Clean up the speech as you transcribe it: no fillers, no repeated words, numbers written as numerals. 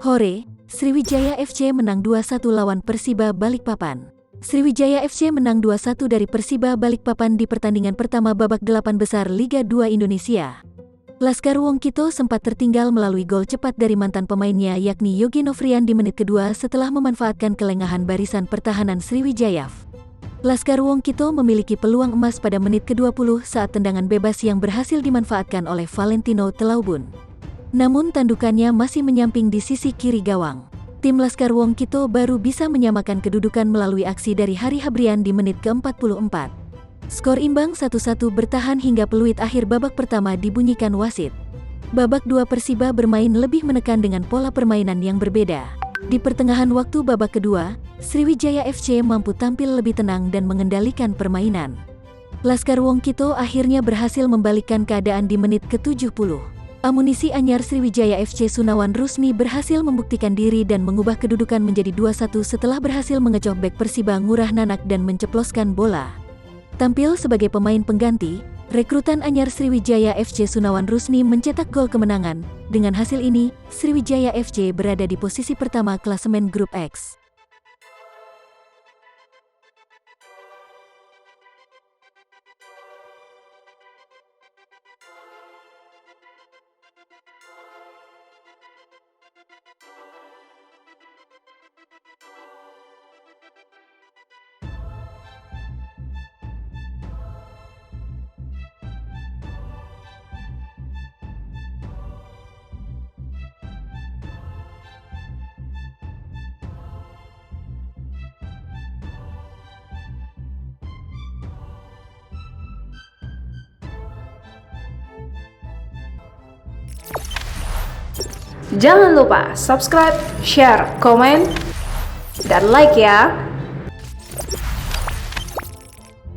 Hore, Sriwijaya FC menang 2-1 lawan Persiba Balikpapan. Sriwijaya FC menang 2-1 dari Persiba Balikpapan di pertandingan pertama babak 8 besar Liga 2 Indonesia. Laskar Wongkito sempat tertinggal melalui gol cepat dari mantan pemainnya yakni Yogi Novrian di menit kedua setelah memanfaatkan kelengahan barisan pertahanan Sriwijaya. Laskar Wongkito memiliki peluang emas pada menit ke-20 saat tendangan bebas yang berhasil dimanfaatkan oleh Valentino Telaubun. Namun tandukannya masih menyamping di sisi kiri gawang. Tim Laskar Wongkito baru bisa menyamakan kedudukan melalui aksi dari Hari Habrian di menit ke-44. Skor imbang 1-1 bertahan hingga peluit akhir babak pertama dibunyikan wasit. Babak 2 Persiba bermain lebih menekan dengan pola permainan yang berbeda. Di pertengahan waktu babak kedua, Sriwijaya FC mampu tampil lebih tenang dan mengendalikan permainan. Laskar Wongkito akhirnya berhasil membalikkan keadaan di menit ke-70. Amunisi anyar Sriwijaya FC Sunawan Rusmi berhasil membuktikan diri dan mengubah kedudukan menjadi 2-1 setelah berhasil mengecoh bek Persiba Ngurah Nanak dan menceploskan bola. Tampil sebagai pemain pengganti, rekrutan anyar Sriwijaya FC Sunawan Rusmi mencetak gol kemenangan. Dengan hasil ini, Sriwijaya FC berada di posisi pertama klasemen Grup X. Jangan lupa subscribe, share, komen, dan like ya.